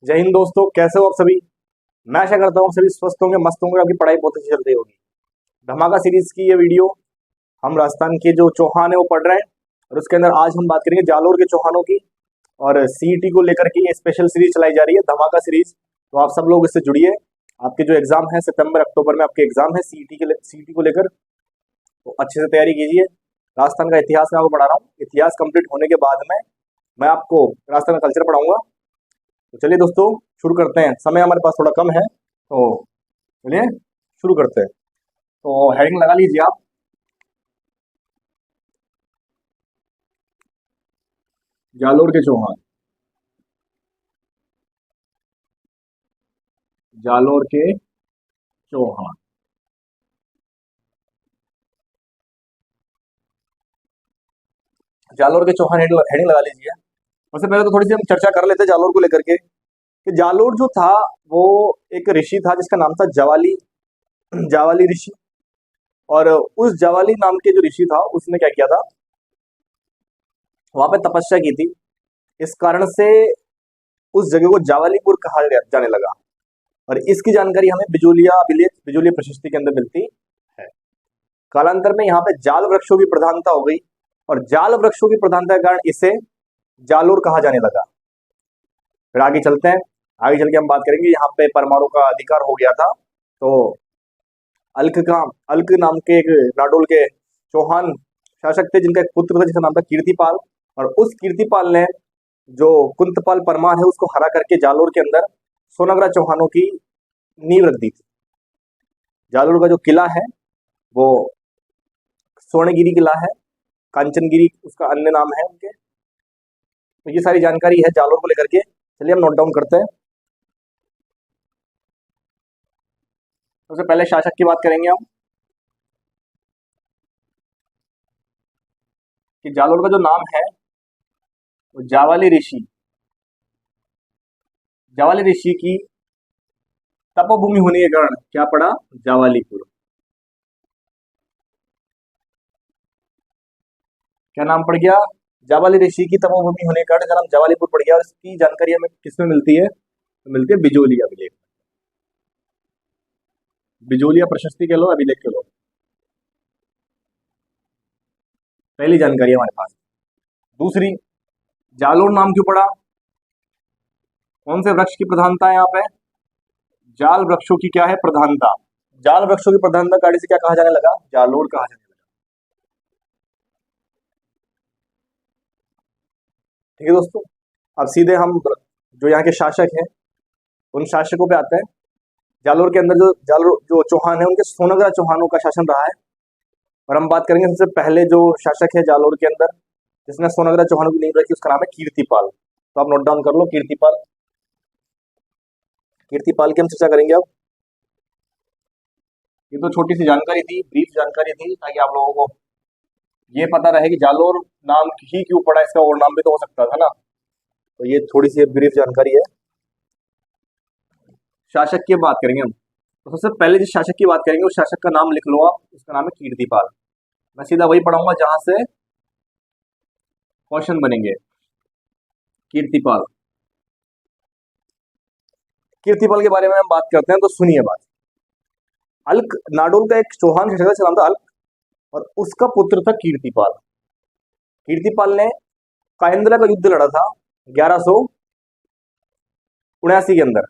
जय हिंद दोस्तों, कैसे हो आप सभी। मैं आशा करता हूँ आप सभी स्वस्थ होंगे, मस्त होंगे, आपकी पढ़ाई बहुत अच्छी चल रही होगी। धमाका सीरीज की ये वीडियो हम राजस्थान के जो चौहान है वो पढ़ रहे हैं, और उसके अंदर आज हम बात करेंगे जालोर के चौहानों की। और सीईटी को लेकर के ये स्पेशल सीरीज चलाई जा रही है, धमाका सीरीज। तो आप सब लोग इससे जुड़िए। आपके जो एग्जाम है सितंबर अक्टूबर में, आपके एग्जाम है सीईटी को लेकर, तो अच्छे से तैयारी कीजिए। राजस्थान का इतिहास मैं आपको पढ़ा रहा हूँ। इतिहास कंप्लीट होने के बाद में मैं आपको राजस्थान का कल्चर पढ़ाऊंगा। तो चलिए दोस्तों, शुरू करते हैं। समय हमारे पास थोड़ा कम है, तो चलिए शुरू करते हैं। तो हेडिंग लगा लीजिए आप, जालोर के चौहान। जालोर के चौहान। जालोर के चौहान हेडिंग लगा लीजिए। उससे पहले तो थोड़ी सी हम चर्चा कर लेते हैं जालोर को लेकर के, कि जालोर जो था वो एक ऋषि था जिसका नाम था जवाली, जावाली ऋषि। और उस जवाली नाम के जो ऋषि था उसने क्या किया था, वहां पे तपस्या की थी। इस कारण से उस जगह को जावालीपुर कहा जाने लगा। और इसकी जानकारी हमें बिजोलिया अभिलेख, बिजोलिया प्रशस्ति के अंदर मिलती है। कालांतर में यहाँ पे जाल वृक्षों की प्रधानता हो गई, और जाल वृक्षों की प्रधानता के कारण इसे जालोर कहा जाने लगा। फिर आगे चलते हैं। आगे चल के हम बात करेंगे, यहाँ पे परमाणु का अधिकार हो गया था। तो अल्क नाम के एक नाडोल के चौहान शासक थे, जिनका एक पुत्र था जिसका नाम था कीर्तिपाल। और उस कीर्तिपाल ने जो कुंतपाल परमार है उसको हरा करके जालोर के अंदर सोनाग्रा चौहानों की नींव रख दी थी। जालोर का जो किला है वो स्वर्णगिरी किला है, कांचनगिरी उसका अन्य नाम है उनके। तो ये सारी जानकारी है जालोर को लेकर के। चलिए हम नोट डाउन करते हैं। सबसे पहले शासक की बात करेंगे हम, कि जालोर का जो नाम है वो जावाली ऋषि, जावाली ऋषि की तपोभूमि होने के कारण क्या पड़ा, जावालीपुर। क्या नाम पड़ गया, जावाली ऋषि की तपोभूमि होने के कारण इसका नाम जावालीपुर पड़ गया। और इसकी जानकारी हमें किसमें मिलती है, तो मिलती है बिजोलिया अभिलेख, बिजोलिया प्रशस्ति के लो, अभिलेख के लो। पहली जानकारी हमारे पास। दूसरी, जालोर नाम क्यों पड़ा, कौन से वृक्ष की प्रधानता है यहाँ पे, जाल वृक्षों की क्या है प्रधानता। जाल वृक्षों की प्रधानता गाड़ी से क्या कहा जाने लगा, जालोर कहा जाने लगा। ठीक है दोस्तों, अब सीधे हम जो यहाँ के शासक हैं उन शासकों पे आते हैं। जालोर के अंदर जो जालोर जो चौहान है उनके सोनग्रा चौहानों का शासन रहा है। और हम बात करेंगे सबसे पहले जो शासक है जालोर के अंदर जिसने सोनग्रा चौहानों की नींव रखी, उसका नाम है कीर्तिपाल। तो आप नोट डाउन कर लो, कीर्तिपाल। कीर्तिपाल की हम चर्चा करेंगे अब। ये तो छोटी सी जानकारी थी, ब्रीफ जानकारी थी, ताकि आप लोगों को ये पता रहे कि जालोर नाम ही क्यों पड़ा, इसका और नाम भी तो हो सकता था ना। तो ये थोड़ी सी ब्रीफ जानकारी है। शासक की बात करेंगे हम, तो सबसे पहले जिस शासक की बात करेंगे उस शासक का नाम लिख लो आप, उसका नाम है कीर्तिपाल। मैं सीधा वही पढ़ाऊंगा जहां से क्वेश्चन बनेंगे। कीर्तिपाल, कीर्तिपाल के बारे में हम बात करते हैं, तो सुनिए बात। अल्क नाडोल का एक चौहान शासक का नाम था अल्क, और उसका पुत्र था कीर्तिपाल। कीर्तिपाल ने कायंद्रा का युद्ध लड़ा था 1179 के अंदर।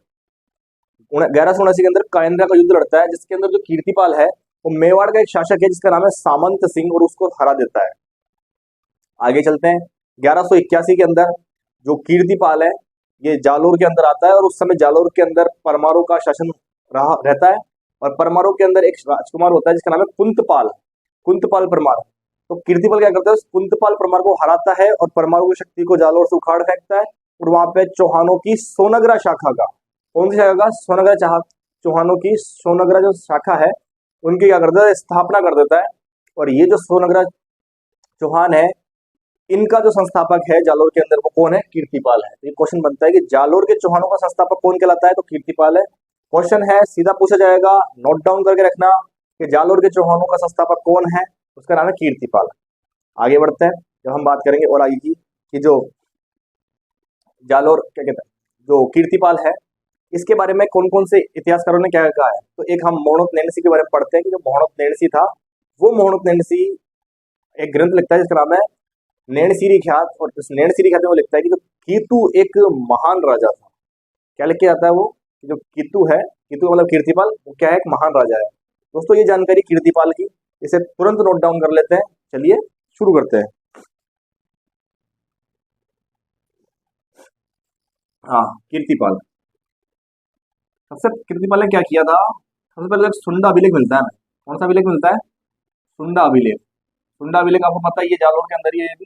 1179 के अंदर कायंद्रा का युद्ध लड़ता है, जिसके अंदर जो कीर्तिपाल है वो मेवाड़ का एक शासक है जिसका नाम है सामंत सिंह, और उसको हरा देता है। आगे चलते हैं। 1181 के अंदर जो कीर्तिपाल है ये जालोर के अंदर आता है, और उस समय जालोर के अंदर परमाणु का शासन रहता है। और परमाणु के अंदर एक राजकुमार होता है जिसका नाम है कुंतपाल, कुंतपाल परमार। तो कीर्तिपाल क्या करता है, उस कुंतपाल परमार को हराता है और परमाणु की शक्ति को जालोर से उखाड़ फेंकता है। और वहां पे चौहानों की सोनग्रा शाखा का, कौन सी शाखा का, सोनग्रा चौहानों की सोनग्रा जो शाखा है उनकी क्या करता है, स्थापना कर देता है। और ये जो सोनग्रा चौहान है इनका जो संस्थापक है जालोर के अंदर वो कौन है, कीर्तिपाल है। ये क्वेश्चन बनता है कि जालोर के चौहानों का संस्थापक कौन कहलाता है, तो कीर्तिपाल है। क्वेश्चन है, सीधा पूछा जाएगा, नोट डाउन करके रखना कि जालोर के चौहानों का संस्थापक कौन है, उसका नाम है कीर्तिपाल। आगे बढ़ते हैं, जब हम बात करेंगे और आगे की, कि जो जालोर क्या कहते हैं, जो कीर्तिपाल है, इसके बारे में कौन कौन से इतिहासकारों ने क्या कहा है। तो एक हम मोहणुत नैणसी के बारे में पढ़ते हैं कि जो मोहणुत नैणसी था, वो मोहणुत नैणसी एक ग्रंथ लिखता है जिसका नाम है नैणसीरी ख्यात, और इस नैणसीरी ख्यात में वो लिखता है कि जो कीतु एक महान राजा था। क्या लिख के आता है वो, कि जो कीतु है, कीतु का मतलब कीर्तिपाल, वो क्या है, एक महान राजा है। दोस्तों ये जानकारी कीर्तिपाल की, इसे तुरंत नोट डाउन कर लेते हैं। चलिए शुरू करते हैं। हाँ, कीर्तिपाल। सबसे कीर्तिपाल ने क्या किया था, सबसे पहले एक सुंडा अभिलेख मिलता है हमें। कौन सा अभिलेख मिलता है, सुंडा अभिलेख। सुंडा अभिलेख आपको पता है ये जालौर के अंदर ही है, ये भी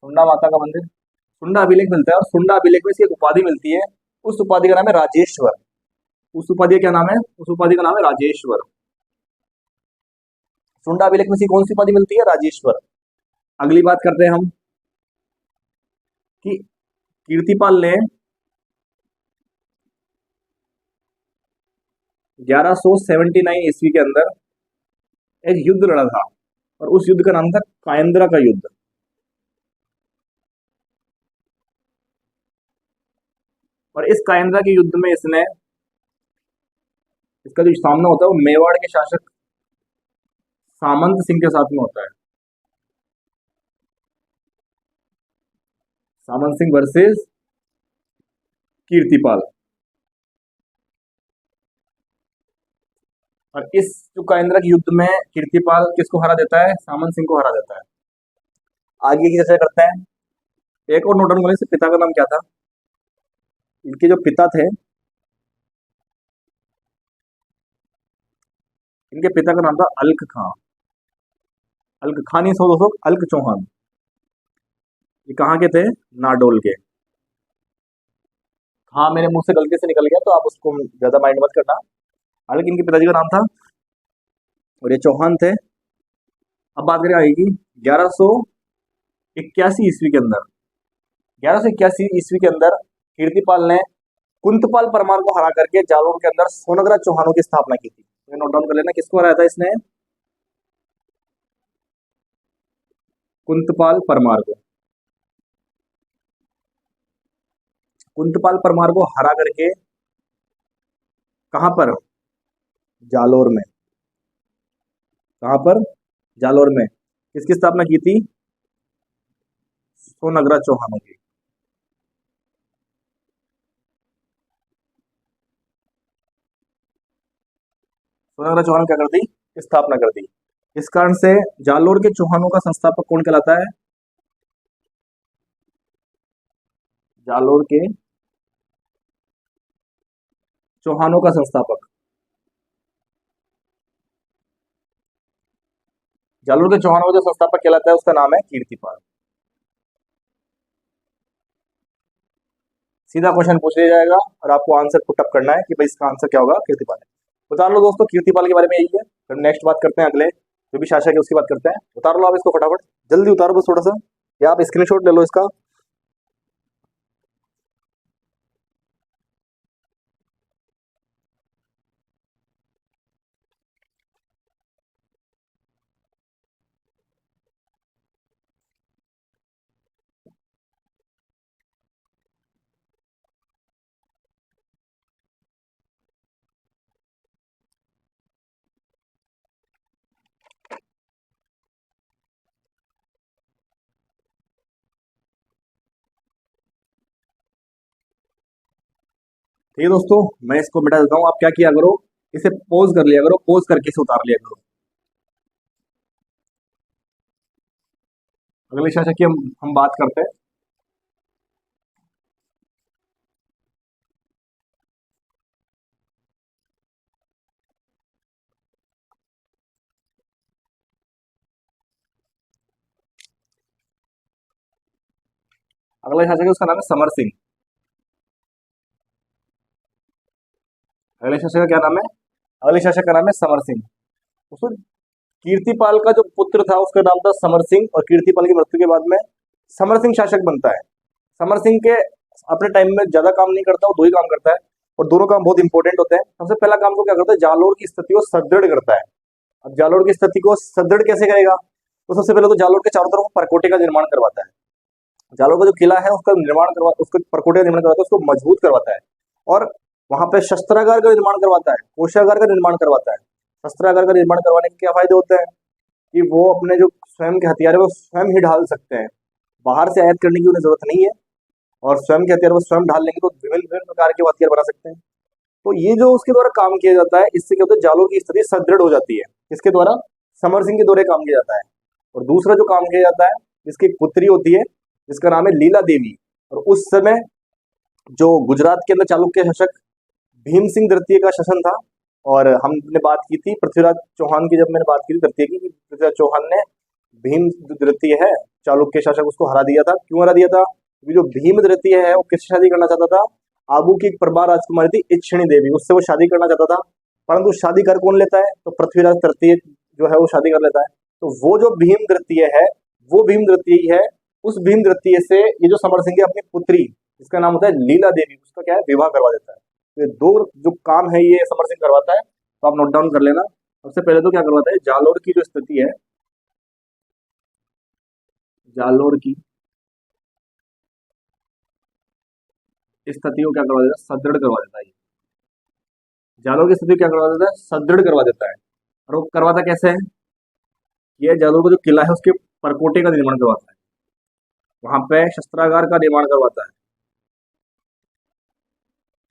सुंडा माता का मंदिर। सुंडा अभिलेख मिलता है, और सुंडा अभिलेख में इसकी एक उपाधि मिलती है, उस उपाधि का नाम है राजेश्वर। उस उपाधि का क्या नाम है, उस उपाधि का नाम है राजेश्वर। सुंडा अभिलेख में से कौन सी उपाधि मिलती है, राजेश्वर। अगली बात करते हैं हम कि कीर्तिपाल ने 1179 ईस्वी के अंदर एक युद्ध लड़ा था, और उस युद्ध का नाम था कायंद्रा का युद्ध। और इस कायंद्रा के युद्ध में इसने, इसका जो सामना होता है वो मेवाड़ के शासक सामंत सिंह के साथ में होता है। सामंत सिंह वर्सेस कीर्तिपाल। और इस जो कायंद्रा के युद्ध में कीर्तिपाल किसको हरा देता है, सामंत सिंह को हरा देता है। आगे की चर्चा करते हैं। एक और नोट डाउन करें, पिता का नाम क्या था। इनके जो पिता थे, इनके पिता का नाम था अलख खां। अलख खां नहीं, सो दोस्तों, अलख चौहान। ये कहाँ के थे, नाडोल के। हाँ, मेरे मुंह से गलती से निकल गया, तो आप उसको ज्यादा माइंड मत करना। अलख इनके पिताजी का नाम था, और ये चौहान थे। अब बात करें आएगी 1181 ईस्वी के अंदर। 1181 ईस्वी के अंदर कीर्तिपाल ने कुंतपाल परमार को हरा करके जालौर के अंदर सोनगरा चौहानों की स्थापना की थी। तो नोट डाउन कर लेना, किसको हराया था इसने, कुंतपाल परमार को। कुंतपाल परमार को हरा करके कहां पर, जालौर में। कहां पर, जालौर में। किसकी स्थापना की थी, सोनगरा चौहानों की। सोनगरा चौहान क्या कर दी, स्थापना कर दी। इस कारण से जालौर के चौहानों का संस्थापक कौन कहलाता है, जालौर के चौहानों का संस्थापक, जालौर के चौहानों का जो संस्थापक कहलाता है उसका नाम है कीर्तिपाल। सीधा क्वेश्चन पूछ लिया जाएगा, और आपको आंसर पुटअप करना है कि भाई इसका आंसर क्या होगा, कीर्तिपाल है। उतार लो दोस्तों, कीर्तिपाल के बारे में यही है। फिर नेक्स्ट बात करते हैं, अगले जो भी शासक है उसकी बात करते हैं। उतार लो आप इसको फटाफट, जल्दी उतारो बस थोड़ा सा, या आप स्क्रीनशॉट ले लो इसका। ठीक है दोस्तों, मैं इसको मिटा देता हूँ। आप क्या किया करो, इसे पॉज कर लिया करो, पॉज करके इसे उतार लिया करो। अगले शासक की हम बात करते हैं। अगला शासक है, उसका नाम है समर सिंह। अगले शासक का क्या नाम है, अगले शासक का नाम है समर सिंह। उसको कीर्तिपाल का जो पुत्र था उसका नाम था समर सिंह, और कीर्तिपाल की मृत्यु के बाद में समर सिंह शासक बनता है। समर सिंह के अपने टाइम में ज्यादा काम नहीं करता, वो दो ही काम करता है, और दोनों काम बहुत इंपॉर्टेंट होते हैं। सबसे पहला काम तो क्या करता है, जालौर की स्थिति को सुदृढ़ करता है। अब जालौर की स्थिति को सुदृढ़ कैसे करेगा, तो सबसे पहले तो जालौर के चारों तरफ परकोटे का निर्माण करवाता है। जालोर का जो किला है उसका निर्माण करवा उसको परकोटे का निर्माण करवाता है, उसको मजबूत करवाता है और वहां पे शस्त्रागार का निर्माण करवाता है, कोषागार का निर्माण करवाता है। शस्त्रागार का निर्माण करवाने के क्या फायदे होते हैं कि वो अपने जो स्वयं के हथियार है वो स्वयं ही ढाल सकते हैं, बाहर से आयात करने की उन्हें जरूरत नहीं है और स्वयं के हथियार वो स्वयं ढाल लेंगे तो विभिन्न विभिन्न प्रकार के वो हथियार बना सकते हैं। तो ये जो उसके द्वारा काम किया जाता है इससे क्या होता है, जालोर की स्थिति सुदृढ़ हो जाती है। किसके द्वारा? समर सिंह के द्वारा काम किया जाता है। और दूसरा जो काम किया जाता है, जिसकी एक पुत्री होती है जिसका नाम है लीला देवी, और उस समय जो गुजरात के अंदर चालुक्य शासक भीम सिंह द्वितीय का शासन था। और हमने बात की थी पृथ्वीराज चौहान की, जब मैंने बात की थी तृतीय की, कि पृथ्वीराज चौहान ने भीम द्वितीय है चालुक्य शासक उसको हरा दिया था। क्यों हरा दिया था? क्योंकि जो भीम द्वितीय है वो किससे शादी करना चाहता था? आबू की एक प्रबा राजकुमारी थी इच्छिणी देवी, उससे वो शादी करना चाहता था। परंतु शादी कर कौन लेता है? तो पृथ्वीराज तृतीय जो है वो शादी कर लेता है। तो वो जो भीम द्वितीय है वो भीम द्वितीय है, उस भीम द्वितीय से ये जो समर सिंह है अपनी पुत्री जिसका नाम होता है लीला देवी, उसका क्या है, विवाह करवा देता है। तो ये दो जो काम है ये समर सिंह करवाता है, तो आप नोट डाउन कर लेना। सबसे पहले तो क्या करवाता है, जालोर की जो स्थिति है, जालोर की स्थिति को क्या करवा देता है, सुदृढ़ करवा देता है। जालोर की स्थिति क्या करवा देता है, सुदृढ़ करवा देता है। और वो करवाता कैसे है, ये जालोर का जो किला है उसके परकोटे का निर्माण करवाता है, वहां पे शस्त्रागार का निर्माण करवाता है,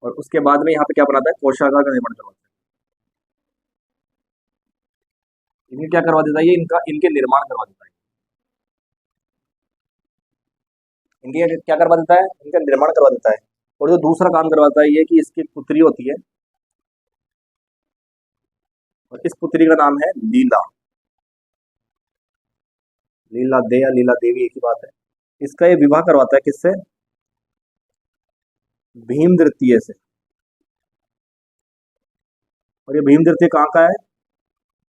और उसके बाद में यहाँ पे क्या बनाता है, कोषागार का निर्माण करवाता है। इनके क्या करवा देता है, ये इनके निर्माण करवा देता है। इनके क्या करवा देता है, इनका निर्माण करवा देता है। और जो दूसरा काम करवाता है ये कि इसकी पुत्री होती है, और इस पुत्री का नाम है लीला, लीला दे या लीला देवी एक ही बात है। इसका ये विवाह करवाता है किससे, भीम द्वितीय से। और ये भीम द्वितीय कहाँ का है,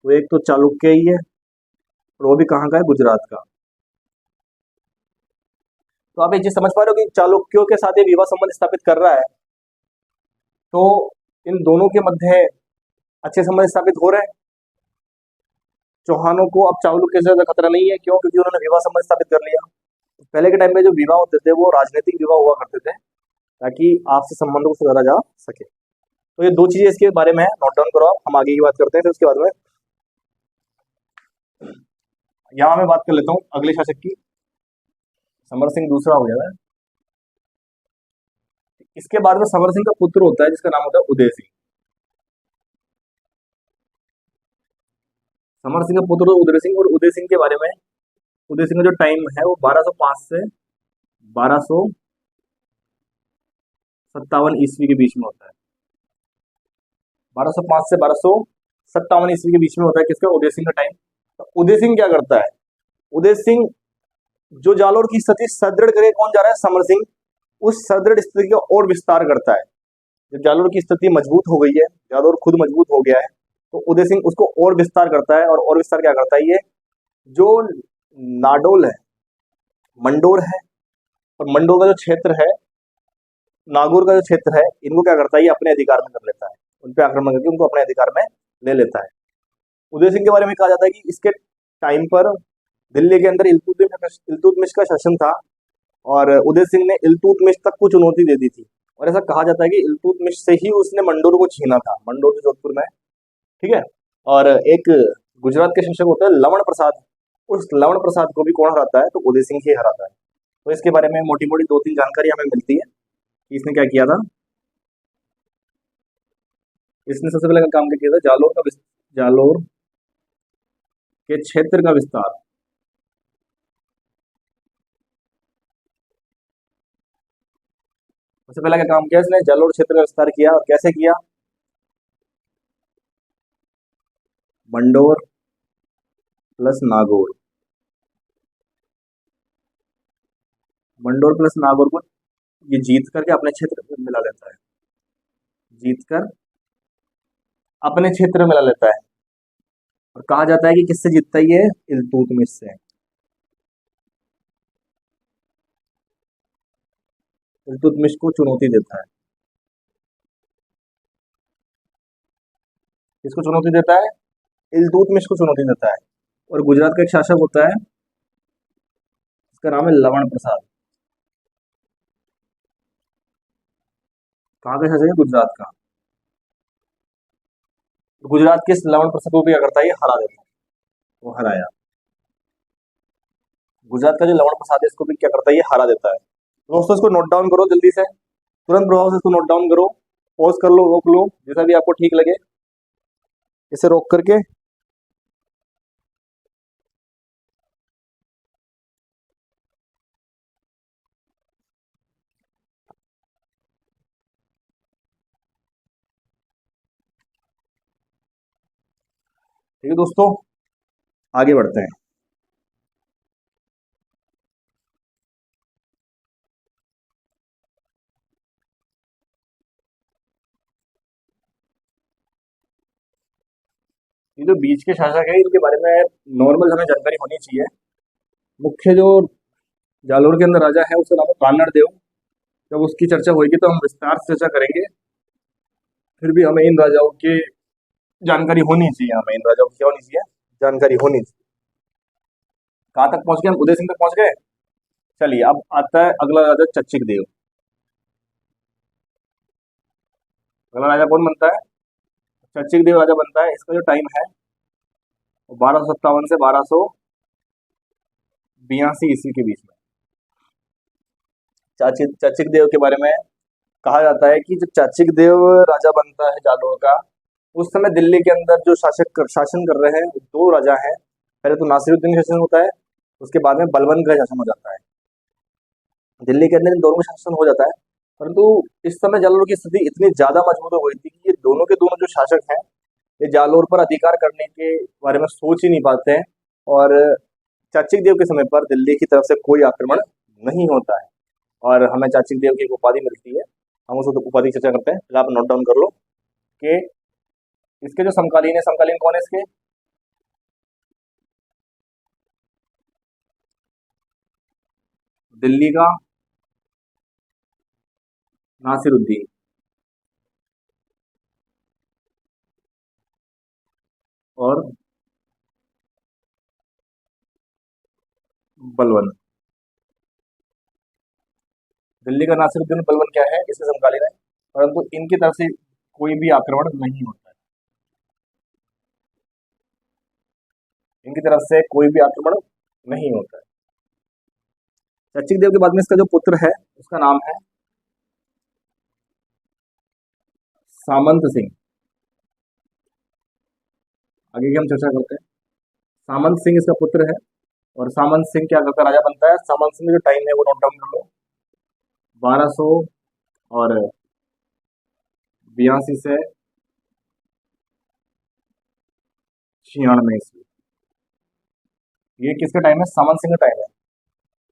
तो एक तो चालुक्य ही है और वो भी कहाँ का है, गुजरात का। तो आप ये चीज समझ पा रहे हो कि चालुक्यों के साथ ये विवाह संबंध स्थापित कर रहा है, तो इन दोनों के मध्य अच्छे संबंध स्थापित हो रहे हैं। चौहानों को अब चालुक्य से ज्यादा खतरा नहीं है, क्यों? क्योंकि उन्होंने विवाह संबंध स्थापित कर लिया। पहले के टाइम पे जो विवाह होते थे वो राजनीतिक विवाह हुआ करते थे, ताकि आपसी संबंधों को सुधारा जा सके। तो ये दो चीजें इसके बारे में है, नोट डाउन करो आप। हम आगे की बात करते हैं फिर उसके बाद में। यहाँ मैं बात कर लेता हूँ अगले शासक की। समर सिंह दूसरा हो गया है। इसके बाद में समर सिंह का पुत्र होता है जिसका नाम होता है उदय सिंह। समर सिंह का पुत्र उदय सिंह, और उदय सिंह के बारे में, उदय सिंह का जो टाइम है वो 1205 से 1257 ईस्वी के बीच में होता है। 1205 से 1257 ईस्वी के बीच में होता है किसका, उदय सिंह का टाइम। तो उदय सिंह क्या करता है, उदय सिंह जो जालोर की स्थिति सुदृढ़ करे, कौन जा रहा है, समर सिंह, उस सुदृढ़ स्थिति का और विस्तार करता है। जब जालोर की स्थिति मजबूत हो गई है, जालोर खुद मजबूत हो गया है, तो उदय सिंह उसको और विस्तार करता है। और विस्तार क्या करता है, ये जो नाडोल है, मंडोर है, और मंडोर का जो क्षेत्र है, नागौर का जो क्षेत्र है, इनको क्या करता है, ये अपने अधिकार में कर लेता है। उन पे आक्रमण करके उनको अपने अधिकार में ले लेता है। उदय सिंह के बारे में कहा जाता है कि इसके टाइम पर दिल्ली के अंदर इल्तुतमिश का शासन था, और उदय सिंह ने इल्तुतमिश तक को चुनौती दे दी थी। और ऐसा कहा जाता है कि इल्तुतमिश से ही उसने मंडोर को छीना था, मंडोर जो जोधपुर में है, ठीक है। और एक गुजरात के शासक होता है लवण प्रसाद, उस लवण प्रसाद को भी कौन हराता है, तो उदय सिंह ही हराता है। तो इसके बारे में मोटी मोटी 2-3 जानकारी हमें मिलती है कि इसने क्या किया था। इसने सबसे पहले काम क्या किया था, जालोर के क्षेत्र का विस्तार। सबसे पहला क्या काम किया इसने, जालोर क्षेत्र का विस्तार किया। और कैसे किया, मंडोर प्लस नागौर, मंडोर प्लस नागौर को ये जीत करके अपने क्षेत्र में मिला लेता है, जीत कर अपने क्षेत्र में मिला लेता है। और कहा जाता है कि किससे जीतता है ये, इल्तुतमिश से। इल्तुतमिश को चुनौती देता है, किसको चुनौती देता है, इल्तुतमिश को चुनौती देता है। और गुजरात का एक शासक होता है, इसका नाम है लवण प्रसाद। कहाँ का शासक है? गुजरात का। तो गुजरात के इस लवण प्रसाद को क्या करता है? ये हरा देता है। वो हराया। गुजरात का जो लवण प्रसाद है इसको भी क्या करता है? ये हरा देता है। तो दोस्तों इसको नोट डाउन करो जल्दी से, तुरंत प्रभाव से इसको नोट डाउन करो। पॉज कर लो, रोक लो, जैसा भी आपको ठीक लगे, इसे रोक करके। ठीक है दोस्तों, आगे बढ़ते हैं। ये जो बीच के शासक है इनके बारे में नॉर्मल हमें जानकारी होनी चाहिए। मुख्य जो जालोर के अंदर राजा है उसका नाम है कानड़ देव। जब उसकी चर्चा होगी तो हम विस्तार से चर्चा करेंगे। फिर भी हमें इन राजाओं की जानकारी होनी चाहिए, हमें इन राजाओं की क्या होनी चाहिए? जानकारी होनी चाहिए। कहाँ तक पहुंच गए हम? उदय सिंह तक पहुंच गए। चलिए अब आता है अगला राजा चच्चिक देव। अगला राजा कौन बनता है? चच्चिक देव राजा बनता है। इसका जो टाइम है वो 1257 से 1282 ईस्वी के बीच में। चाचिक देव के बारे में कहा जाता है कि जब चाचिक देव राजा बनता है जालोर का, उस समय दिल्ली के अंदर जो शासन कर रहे हैं वो दो राजा हैं। पहले तो नासिरुद्दीन का शासन होता है, उसके बाद में बलबन का शासन हो जाता है। दिल्ली के अंदर इन दोनों का शासन हो जाता है। परंतु इस समय जालोर की स्थिति इतनी ज्यादा मजबूत हो गई थी कि ये दोनों के दोनों जो शासक हैं ये जालोर पर अधिकार करने के बारे में सोच ही नहीं पाते हैं। और चाचिक देव के समय पर दिल्ली की तरफ से कोई आक्रमण नहीं होता है और हमें चाचिक देव की एक उपाधि मिलती है। हम उस उपाधि की चर्चा करते हैं। पहले आप नोट डाउन कर लो कि इसके जो समकालीन है, समकालीन कौन है इसके? दिल्ली का नासिरुद्दीन और बलबन। दिल्ली का नासिरुद्दीन और बलबन क्या है? इसके समकालीन है। परंतु इनकी तरफ से कोई भी आक्रमण नहीं होता है। इनकी तरफ से कोई भी आक्रमण नहीं होता है। चच्चिक देव के बाद में इसका जो पुत्र है उसका नाम है सामंत सिंह। आगे की हम चर्चा करते हैं। सामंत सिंह इसका पुत्र है। और सामंत सिंह क्या करता है? राजा बनता है। सामंत सिंह का जो टाइम है वो नोट डाउन कर लो, 1282 से 96 ईस्वी। ये किसका टाइम है? सामंत सिंह का टाइम है।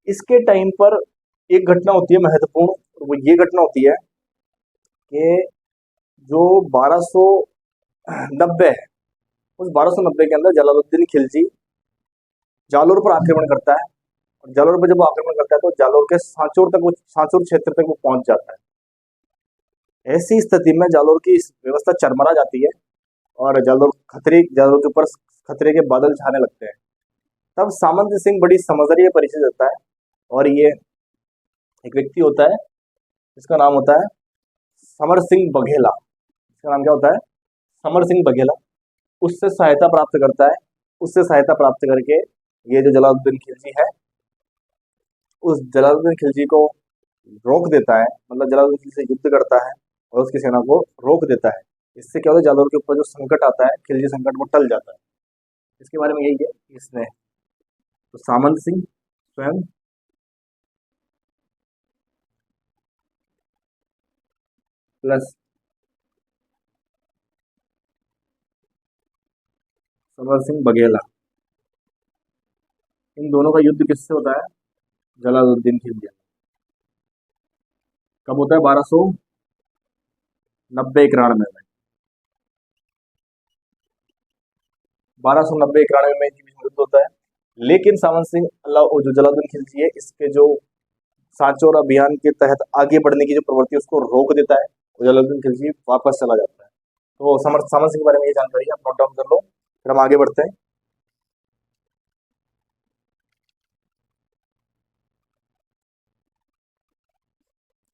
इसके टाइम पर एक घटना होती है महत्वपूर्ण, और वो ये घटना होती है कि जो 1290 है, उस 1290 के अंदर जलालुद्दीन खिलजी जालोर पर आक्रमण करता है। और जालोर पर जब वो आक्रमण करता है तो जालोर के सांचौर तक, वो सांचौर क्षेत्र तक वो पहुंच जाता है। ऐसी स्थिति में जालोर की व्यवस्था चरमरा जाती है और जालोर के ऊपर खतरे के बादल छाने लगते हैं। तब सामंत सिंह बड़ी समझदारी का परिचय देता है। और ये एक व्यक्ति होता है जिसका नाम होता है समर सिंह बघेला। इसका नाम क्या होता है? समर सिंह बघेला। उससे सहायता प्राप्त करता है। उससे सहायता प्राप्त करके ये जो जलालुद्दीन खिलजी है, उस जलालुद्दीन खिलजी को रोक देता है। मतलब जलालुद्दीन खिलजी से युद्ध करता है और उसकी सेना को रोक देता है। इससे क्या होता है? जालोर के ऊपर जो संकट आता है, खिलजी संकट, वो टल जाता है। इसके बारे में यही है कि इसने तो सामंत सिंह स्वयं प्लस समर सिंह बघेला, इन दोनों का युद्ध किससे होता है? जलालुद्दीन खिलजी। कब होता है? 1290-91 में। 1290-91 में इनके बीच में युद्ध होता है। लेकिन सामंत सिंह अल्लाह जो जलालुद्दीन खिलजी है इसके जो सांचौर अभियान के तहत आगे बढ़ने की जो प्रवृत्ति है उसको रोक देता है और जलालुद्दीन खिलजी वापस चला जाता है। तो सामंत सिंह के बारे में ये जानकारी है, आप नोट डाउन कर लो, फिर हम आगे बढ़ते हैं।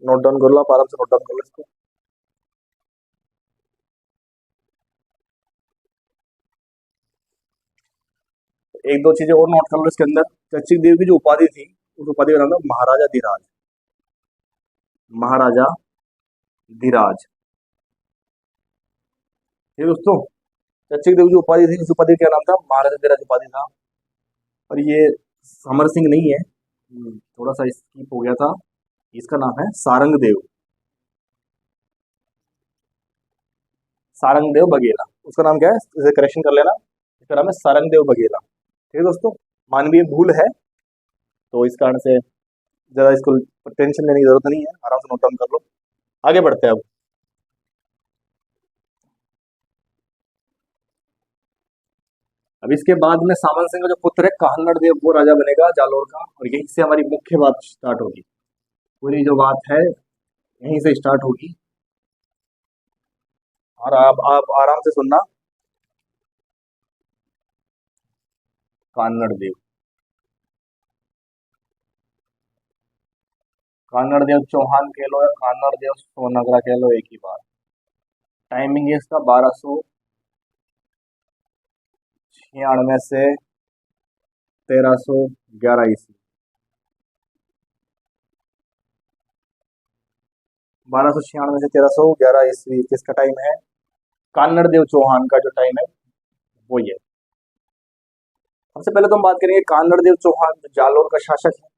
नोट डाउन कर लो, आप आराम से नोट डाउन कर लो इसको। एक दो चीजें और नोट कर लो इसके अंदर। चच्चिक देव की जो उपाधि थी, उस उपाधि का नाम था महाराजा धीराज। महाराजा धीराज, ठीक है दोस्तों। चच्चिक देव की उपाधि थी, उस उपाधि का नाम था महाराजा धीराज उपाधि था। और ये समर सिंह नहीं है, थोड़ा सा स्किप हो गया था। इसका नाम है सारंग देव, सारंग देव बघेला। उसका नाम क्या है, इसे करेक्शन कर लेना, इसका नाम है सारंग देव बघेला। ठीक है दोस्तों, मानवीय भूल है तो इस कारण से ज्यादा इसको टेंशन लेने की जरूरत नहीं है, आराम से नोट डाउन कर लो। आगे बढ़ते हैं अब। अब इसके बाद में सामंत सिंह का जो पुत्र है काहनड़ देव, वो राजा बनेगा जालोर का। और यहीं से हमारी मुख्य बात स्टार्ट होगी, पूरी जो बात है यहीं से स्टार्ट होगी। और आप आराम से सुनना। कानड़ देव, कानड़ देव चौहान कह लो या कानड़ देव सोनगरा कह लो, एक ही बात। टाइमिंग है इसका 1296 से 1311 ईस्वी। 1296 से 1311 ईस्वी किसका टाइम है, कानड़ देव चौहान का जो टाइम है वो ये। सबसे पहले तो हम बात करेंगे कानड़ देव चौहान जो जालोर का शासक है,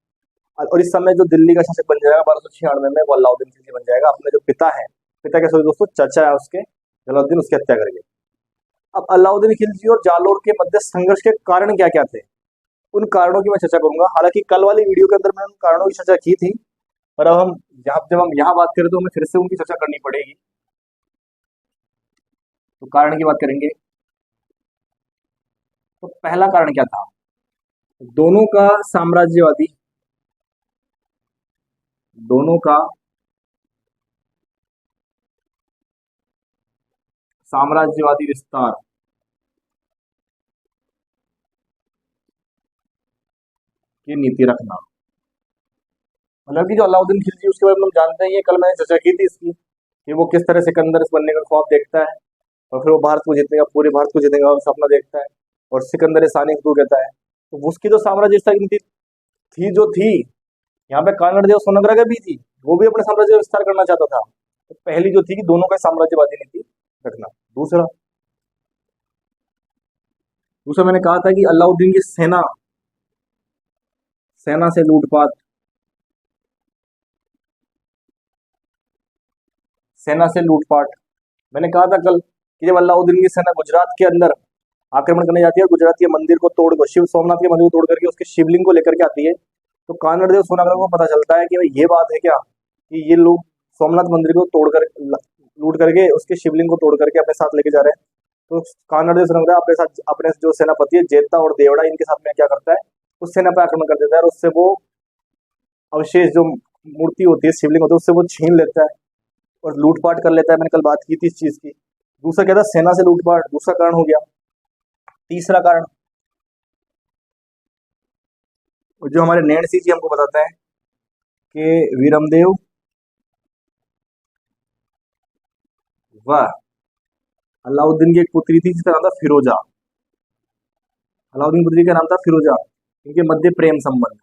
और इस समय जो दिल्ली का शासक बन जाएगा 1296 में, वो अलाउद्दीन खिलजी बन जाएगा। अपने जो पिता है, पिता के सॉरी दोस्तों चाचा है उसके, जलालुद्दीन, उसकी हत्या करके। अब अलाउद्दीन खिलजी और जालोर के मध्य संघर्ष के कारण क्या क्या थे, उन कारणों की मैं चर्चा करूंगा। हालांकि कल वाली वीडियो के अंदर मैंने उन कारणों की चर्चा की थी, पर अब हम जब हम यहाँ बात करें तो हमें फिर से उनकी चर्चा करनी पड़ेगी। तो कारण की बात करेंगे, तो पहला कारण क्या था, दोनों का साम्राज्यवादी, दोनों का साम्राज्यवादी विस्तार की नीति रखना। मतलब कि जो अलाउद्दीन खिलजी, उसके बारे में हम जानते हैं, ये कल मैंने चर्चा की थी इसकी, कि वो किस तरह सिकंदर बनने का ख्वाब देखता है, और फिर वो भारत को जीतने का, पूरे भारत को जीतने का सपना देखता है, और सिकंदर सानी को कहता है। तो उसकी जो साम्राज्य विस्तार की नीति थी जो थी, यहाँ पे कानड़ देव सोनगरा का भी थी, वो भी अपने साम्राज्य विस्तार करना चाहता था। तो पहली जो थी कि दोनों का साम्राज्यवादी नीति रखना। दूसरा दूसरा मैंने कहा था कि अलाउद्दीन की सेना, सेना से लूटपाट, सेना से लूटपाट। मैंने कहा था कल कि जब अलाउद्दीन की सेना गुजरात के अंदर आक्रमण करने जाती है, गुजरात के मंदिर को तोड़, शिव सोमनाथ के मंदिर को तोड़ करके उसके शिवलिंग को लेकर के आती है, तो कानड़ देव सोनागरा को पता चलता है कि भाई ये बात है क्या, कि ये लोग सोमनाथ मंदिर को तोड़कर, लूट करके उसके शिवलिंग को तोड़ करके अपने साथ लेके जा रहे हैं। तो कानड़ देव सोनागरा अपने साथ, अपने जो सेनापति है जेता और देवड़ा, इनके साथ में क्या करता है, उस सेना पर आक्रमण कर देता है, और उससे वो अवशेष जो मूर्ति होती है, शिवलिंग होती है, उससे वो छीन लेता है और लूटपाट कर लेता है। मैंने कल बात की थी इस चीज की। दूसरा क्या था, सेना से लूटपाट, दूसरा कारण हो गया। तीसरा कारण, जो हमारे नैणसी जी हमको बताते हैं कि वीरमदेव व अलाउद्दीन की एक पुत्री थी जिसका नाम था फिरोजा। अलाउद्दीन पुत्री का नाम था फिरोजा। इनके मध्य प्रेम संबंध,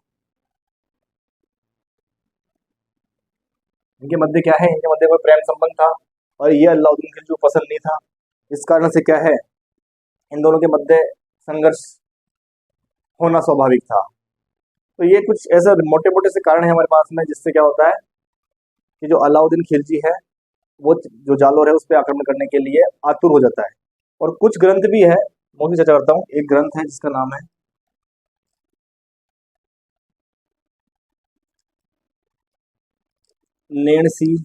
इनके मध्य क्या है, इनके मध्य कोई प्रेम संबंध था, और ये अलाउद्दीन खिलजी को पसंद नहीं था। इस कारण से क्या है, इन दोनों के मध्य संघर्ष होना स्वाभाविक था। तो ये कुछ ऐसे मोटे मोटे से कारण है हमारे पास में, जिससे क्या होता है कि जो अलाउद्दीन खिलजी है वो जो जालोर है उस पर आक्रमण करने के लिए आतुर हो जाता है। और कुछ ग्रंथ भी है, मैं उसकी चर्चा करता हूँ। एक ग्रंथ है जिसका नाम है नैणसी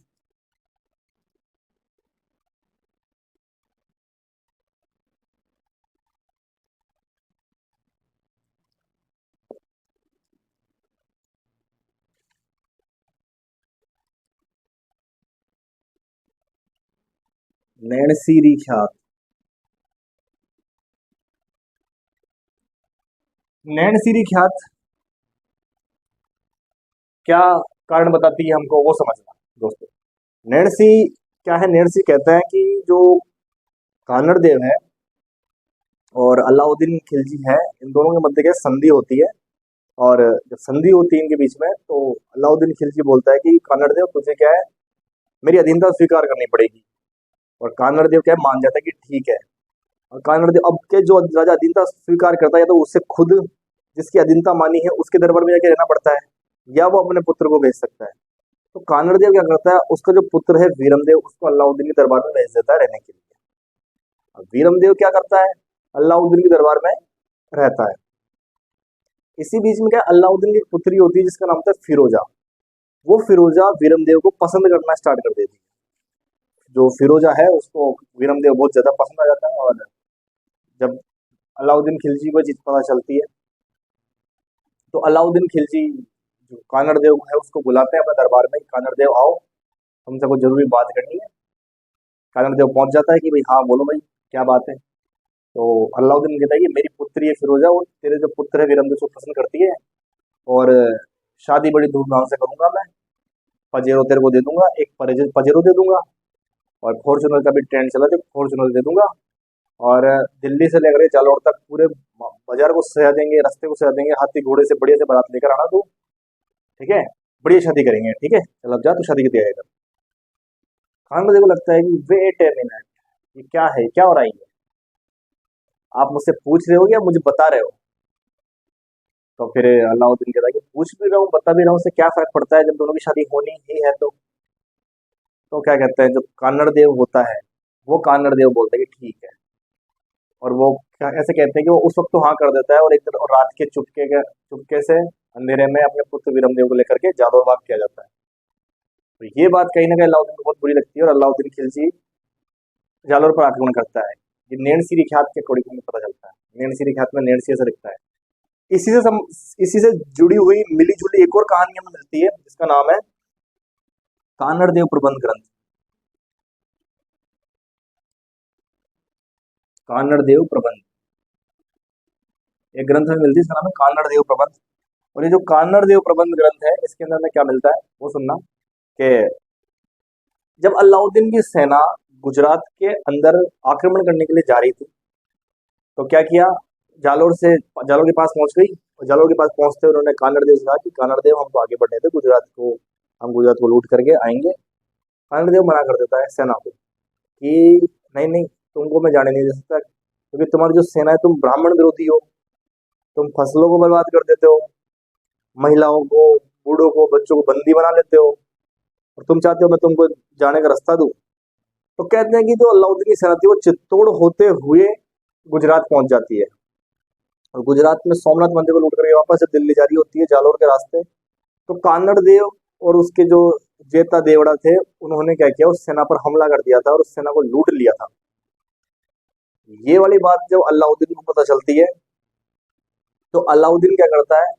नैणसीरी ख्यात। नैणसीरी ख्यात क्या कारण बताती है हमको, वो समझना दोस्तों। नैणसी क्या है, नैणसी कहता है कि जो कानड़ देव है और अलाउद्दीन खिलजी है, इन दोनों के मध्य क्या संधि होती है। और जब संधि होती है इनके बीच में, तो अलाउद्दीन खिलजी बोलता है कि कानड़ देव तुझे क्या है, मेरी अधीनता स्वीकार करनी पड़ेगी। और कानड़ देव क्या है, मान जाता है कि ठीक है। और कानड़ देव अब के जो राजा अधीनता स्वीकार करता है, या तो उससे खुद जिसकी अधीनता मानी है उसके दरबार में जाके रहना पड़ता है, या वो अपने पुत्र को भेज सकता है। तो कानड़ देव क्या करता है, उसका जो पुत्र है वीरम देव, उसको अलाउद्दीन के दरबार में भेज देता है रहने के लिए। अब वीरम देव क्या करता है, अलाउद्दीन के दरबार में रहता है। इसी बीच में क्या, अलाउद्दीन की एक पुत्री होती है जिसका नाम था फिरोजा। वो फिरोजा वीरम देव को पसंद करना स्टार्ट कर देती है। जो फिरोजा है उसको वीरम देव बहुत ज्यादा पसंद आ जाता है। और जब अलाउद्दीन खिलजी को चीज पता चलती है, तो अलाउद्दीन खिलजी जो कानड़ देव है उसको बुलाते हैं अपने दरबार में, कानड़ देव आओ, हमसे कुछ जरूरी बात करनी है। कानड़ देव पहुंच जाता है कि भाई हाँ बोलो भाई, क्या बात है। तो अलाउद्दीन कहता है कि मेरी पुत्री है फिरोजा, वो तेरे जो पुत्र है वीरम देव को पसंद करती है, और शादी बड़ी धूमधाम से करूंगा मैं। पजेरो तेरे को दे दूंगा, एक पजेरो दे दूंगा, और फॉर्चुनर का भी ट्रेंड चला तो फॉर्चुनर दे दूंगा। और दिल्ली से लेकर जालौर तक पूरे बाजार को सजा देंगे, रास्ते को सजा देंगे, हाथी घोड़े से बढ़िया से बारात लेकर आना तू, ठीक है, बढ़िया शादी करेंगे, ठीक है, चल अब जा तू शादी की तैयारी कर। खान को देखो लगता है कि वेट ए मिनट, ये क्या है, क्या हो रहा है ये? आप मुझसे पूछ रहे हो या मुझे बता रहे हो? तो फिर अलाउद्दीन कहता है कि पूछ भी रहा हूँ बता भी रहा हूँ, उससे क्या फर्क पड़ता है, जब दोनों की शादी होनी ही है तो क्या कहते हैं, जो कानड़ देव होता है वो कानड़ देव बोलते हैं कि ठीक है। और वो क्या ऐसे कहते हैं कि वो उस वक्त तो हाँ कर देता है, और एक दिन और रात के चुपके से अंधेरे में अपने पुत्र वीरमदेव को लेकर के जादोर बाग किया जाता है। तो ये बात कहीं ना कहीं अलाउद्दीन को बहुत बुरी लगती है, और अलाउद्दीन खिलजी जालोर पर आक्रमण करता है। ये नेणसीरी ख्यात के अकॉर्डिंग में पता चलता है, नेणसीरी ख्यात में नेणसी ऐसा लिखता है। इसी से जुड़ी हुई मिली जुली एक और कहानी हमें मिलती है जिसका नाम है कानड़ देव प्रबंध ग्रंथ। कानड़ देव प्रबंध एक ग्रंथ में मिलती है, इसका नाम है कानड़ देव प्रबंध। और ये जो कानड़ देव प्रबंध ग्रंथ है, इसके अंदर में क्या मिलता है वो सुनना, कि जब अलाउद्दीन की सेना गुजरात के अंदर आक्रमण करने के लिए जा रही थी, तो क्या किया, जालोर के पास पहुंच गई। और जालोर के पास पहुंचते हुए उन्होंने कानड़ देव से कहा कि कानड़ देव हमको आगे बढ़ने थे गुजरात को, हम गुजरात को लूट करके आएंगे। कानड़ देव मना कर देता है सेना को कि नहीं नहीं, तुमको मैं जाने नहीं दे सकता, क्योंकि तुम्हारी जो सेना है तुम ब्राह्मण विरोधी हो, तुम फसलों को बर्बाद कर देते हो, महिलाओं को, बूढ़ों को, बच्चों को बंदी बना लेते हो, और तुम चाहते हो मैं तुमको जाने का रास्ता दूं। तो कहते हैं कि जो अलाउद्दीन की सेना थी वो चित्तौड़ होते हुए गुजरात पहुंच जाती है, और गुजरात में सोमनाथ मंदिर को लूट करके वापस से दिल्ली जा रही होती है जालोर के रास्ते। तो कानड़ देव और उसके जो जेता देवड़ा थे, उन्होंने क्या किया, उस सेना पर हमला कर दिया था और उस सेना को लूट लिया था। ये वाली बात जब अलाउद्दीन को पता चलती है, तो अलाउद्दीन क्या करता है,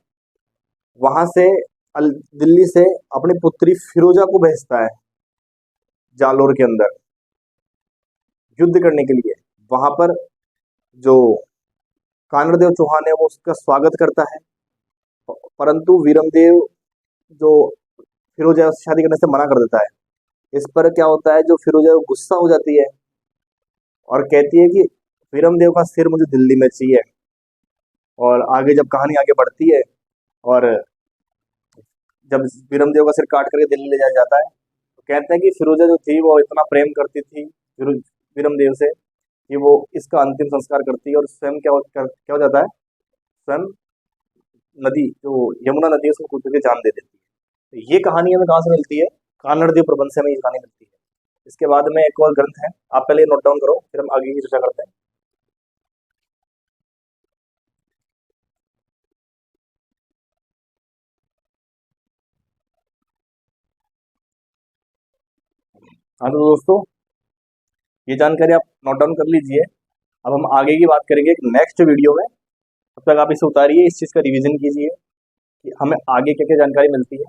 वहां से दिल्ली से अपनी पुत्री फिरोजा को भेजता है जालोर के अंदर युद्ध करने के लिए। वहां पर जो कानड़देव चौहान है वो उसका स्वागत करता है, परंतु वीरमदेव जो फिरोजा से शादी करने से मना कर देता है। इस पर क्या होता है, जो फिरोजा गुस्सा हो जाती है और कहती है कि वीरमदेव का सिर मुझे दिल्ली में चाहिए। और आगे जब कहानी आगे बढ़ती है, और जब वीरमदेव का सिर काट करके दिल्ली ले जाया जाता है, तो कहते हैं कि फिरोजा जो थी वो इतना प्रेम करती थी वीरमदेव से कि वो इसका अंतिम संस्कार करती है, और स्वयं क्या हो जाता है, स्वयं नदी जो यमुना नदी है उसमें कूद करके जान दे देती है। तो ये कहानी हमें कहाँ से मिलती है, कानड़ देव प्रबंध से हमें ये कहानी मिलती है। इसके बाद में एक और ग्रंथ है, आप पहले नोट डाउन करो, फिर हम आगे की चर्चा करते हैं। हाँ तो दोस्तों, ये जानकारी आप नोट डाउन कर लीजिए। अब हम आगे की बात करेंगे एक नेक्स्ट वीडियो में। तब तक आप इसे उतारिए, इस चीज़ का रिवीजन कीजिए कि हमें आगे क्या क्या जानकारी मिलती है।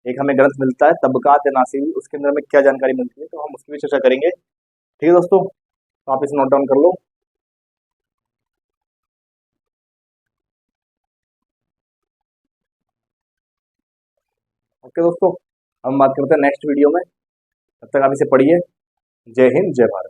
एक हमें ग्रंथ मिलता है तबकात नासिरी, उसके अंदर हमें क्या जानकारी मिलती है, तो हम उसकी भी चर्चा करेंगे। ठीक है दोस्तों, तो आप इसे नोट डाउन कर लो। ओके दोस्तों, हम बात करते हैं नेक्स्ट वीडियो में। तब तक आप इसे पढ़िए। जय हिंद, जय भारत।